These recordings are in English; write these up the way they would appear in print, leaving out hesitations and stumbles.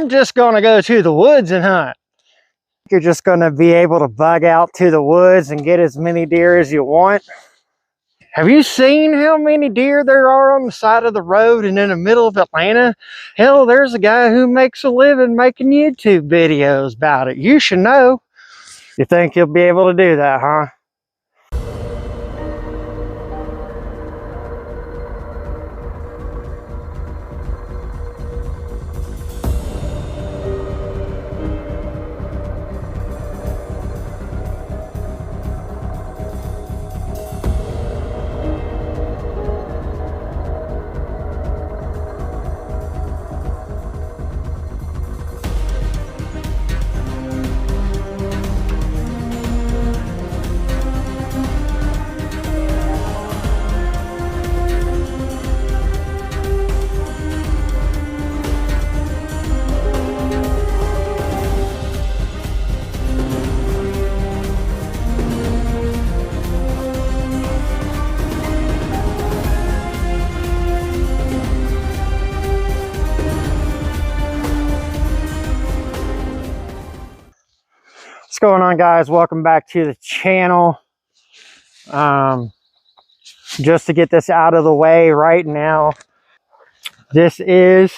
I'm just gonna go to the woods and hunt. You're just gonna be able to bug out to the woods and get as many deer as you want. Have you seen how many deer there are on the side of the road and in the middle of Atlanta? Hell, there's a guy who makes a living making YouTube videos about it. You should know. You think you'll be able to do that, huh? What's going on, guys? Welcome back to the channel. Just to get this out of the way right now, this is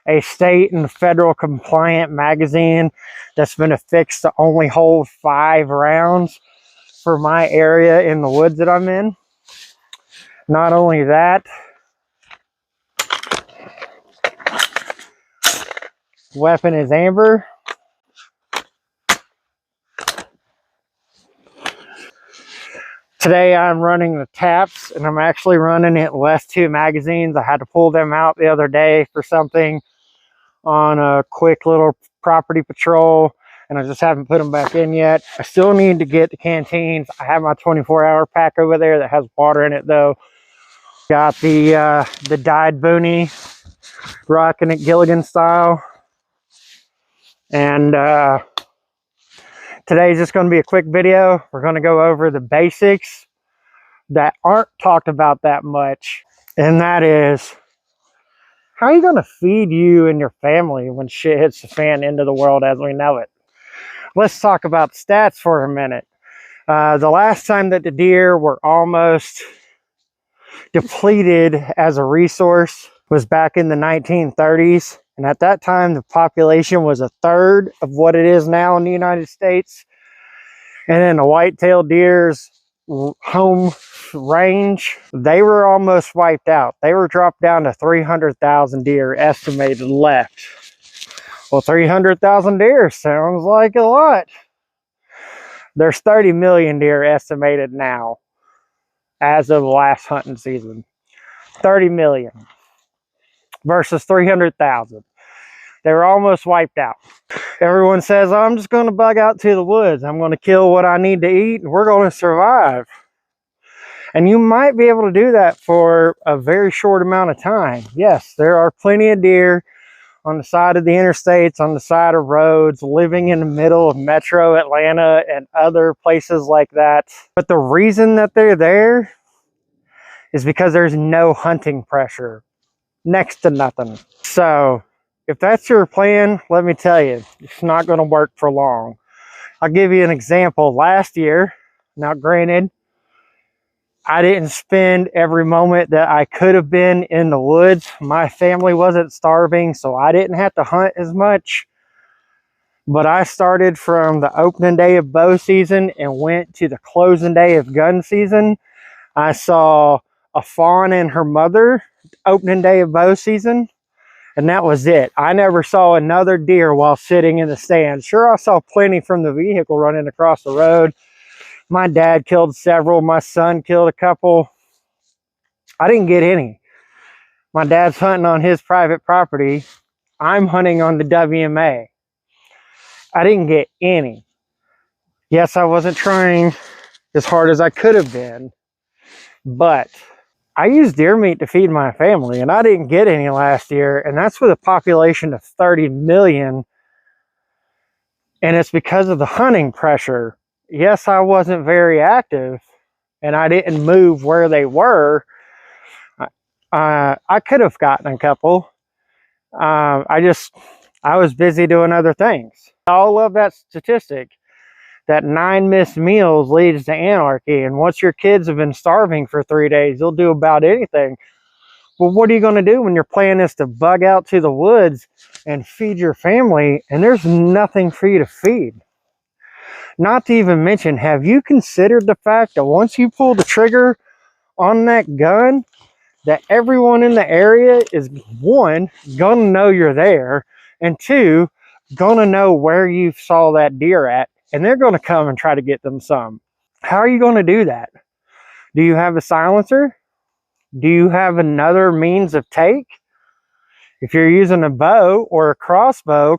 a state and federal compliant magazine that's been affixed to only hold 5 rounds for my area in the woods that I'm in. Not only that, weapon is amber. Today I'm running the taps, and I'm actually running it less 2 magazines. I had to pull them out the other day for something on a quick little property patrol, and I just haven't put them back in yet. I still need to get the canteens. I have my 24-hour pack over there that has water in it though. Got the dyed boonie, rocking it Gilligan style. And today's just going to be a quick video. We're going to go over the basics that aren't talked about that much, and that is, how are you going to feed you and your family when shit hits the fan into the world as we know it? Let's talk about stats for a minute. The last time that the deer were almost depleted as a resource was back in the 1930s. And at that time, the population was 1/3 of what it is now in the United States. And then the white-tailed deer's home range, they were almost wiped out. They were dropped down to 300,000 deer estimated left. Well, 300,000 deer sounds like a lot. There's 30 million deer estimated now as of last hunting season. 30 million versus 300,000. They were almost wiped out. Everyone says, I'm just going to bug out to the woods. I'm going to kill what I need to eat, and we're going to survive. And you might be able to do that for a very short amount of time. Yes, there are plenty of deer on the side of the interstates, on the side of roads, living in the middle of metro Atlanta and other places like that. But the reason that they're there is because there's no hunting pressure. Next to nothing. So if that's your plan, let me tell you, it's not going to work for long. I'll give you an example. Last year, now granted, I didn't spend every moment that I could have been in the woods. My family wasn't starving, so I didn't have to hunt as much. But I started from the opening day of bow season and went to the closing day of gun season. I saw a fawn and her mother opening day of bow season, and that was it. I never saw another deer while sitting in the stand. Sure, I saw plenty from the vehicle running across the road. My dad killed several. My son killed a couple. I didn't get any. My dad's hunting on his private property. I'm hunting on the WMA. I didn't get any. Yes, I wasn't trying as hard as I could have been, but I use deer meat to feed my family, and I didn't get any last year, and that's with a population of 30 million, and it's because of the hunting pressure. Yes, I wasn't very active, and I didn't move where they were. I could have gotten a couple. I I was busy doing other things. I all love that statistic that 9 missed meals leads to anarchy. And once your kids have been starving for 3 days, you'll do about anything. Well, what are you going to do when your plan is to bug out to the woods and feed your family and there's nothing for you to feed? Not to even mention, have you considered the fact that once you pull the trigger on that gun, that everyone in the area is, one, gonna know you're there, and two, gonna know where you saw that deer at, and they're gonna come and try to get them some. How are you gonna do that? Do you have a silencer? Do you have another means of take? If you're using a bow or a crossbow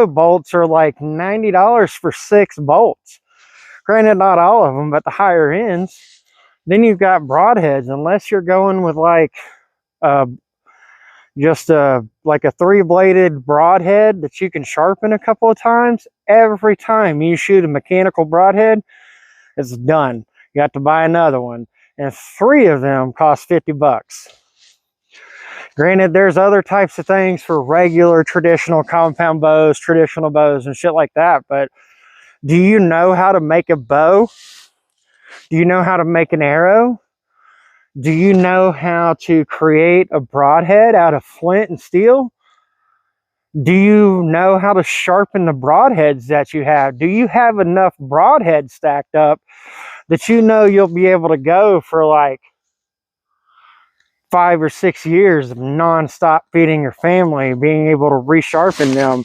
bolts are like $90 for 6 bolts. Granted, not all of them, but the higher ends. Then you've got broadheads, unless you're going with like just like a 3-bladed broadhead that you can sharpen a couple of times. Every time you shoot a mechanical broadhead, it's done. You have to buy another one, and 3 of them cost $50. Granted, there's other types of things for regular traditional compound bows, traditional bows and shit like that, but do you know how to make a bow? Do you know how to make an arrow? Do you know how to create a broadhead out of flint and steel? Do you know how to sharpen the broadheads that you have? Do you have enough broadheads stacked up that you know you'll be able to go for like 5 or 6 years of non-stop feeding your family, being able to resharpen them,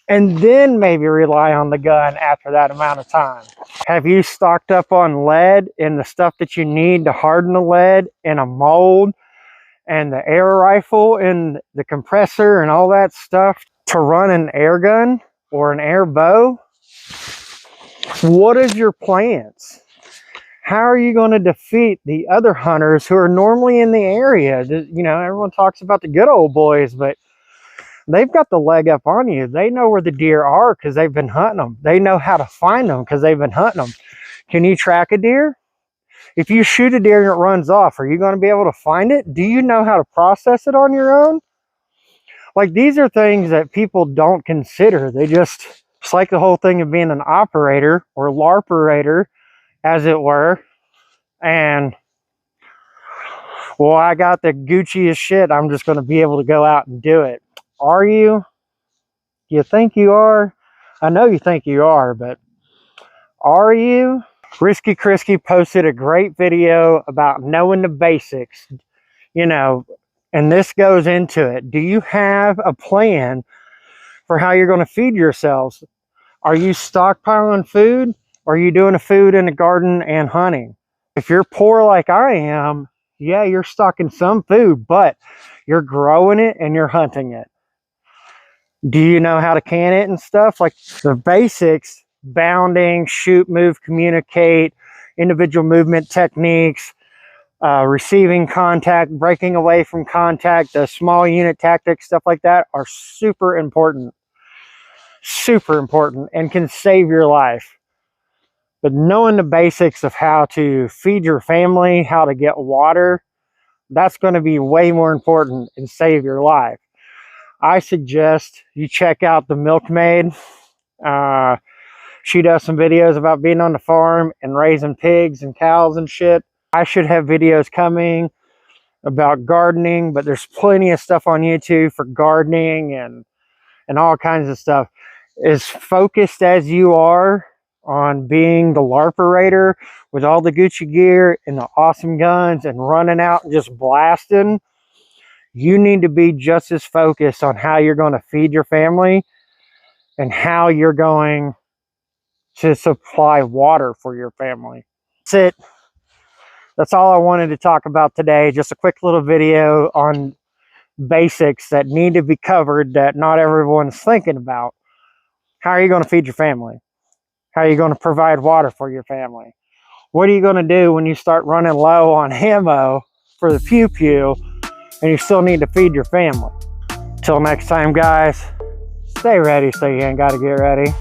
and then maybe rely on the gun after that amount of time? Have you stocked up on lead and the stuff that you need to harden the lead and a mold and the air rifle and the compressor and all that stuff to run an air gun or an air bow? What is your plans? How are you going to defeat the other hunters who are normally in the area? You know, everyone talks about the good old boys, but they've got the leg up on you. They know where the deer are because they've been hunting them. They know how to find them because they've been hunting them. Can you track a deer? If you shoot a deer and it runs off, are you going to be able to find it? Do you know how to process it on your own? Like, these are things that people don't consider. It's like the whole thing of being an operator or LARPerator, as it were. And, well, I got the Gucciest shit, I'm just going to be able to go out and do it. Are you? You think you are? I know you think you are, but are you? Risky Krisky posted a great video about knowing the basics, you know, and this goes into it. Do you have a plan for how you're going to feed yourselves? Are you stockpiling food? Or are you doing a food in the garden and hunting? If you're poor like I am, yeah, you're stocking some food, but you're growing it and you're hunting it. Do you know how to can it and stuff? Like the basics: bounding, shoot, move, communicate, individual movement techniques, receiving contact, breaking away from contact, the small unit tactics, stuff like that are super important. Super important and can save your life. But knowing the basics of how to feed your family, how to get water, that's going to be way more important and save your life. I suggest you check out the Milkmaid. She does some videos about being on the farm and raising pigs and cows and shit. I should have videos coming about gardening, but there's plenty of stuff on YouTube for gardening and all kinds of stuff. As focused as you are on being the LARPerator with all the Gucci gear and the awesome guns and running out and just blasting, you need to be just as focused on how you're going to feed your family and how you're going to supply water for your family. That's it. That's all I wanted to talk about today. Just a quick little video on basics that need to be covered that not everyone's thinking about. How are you going to feed your family? How are you going to provide water for your family? What are you going to do when you start running low on ammo for the pew pew and you still need to feed your family? Till next time, guys, stay ready so you ain't got to get ready.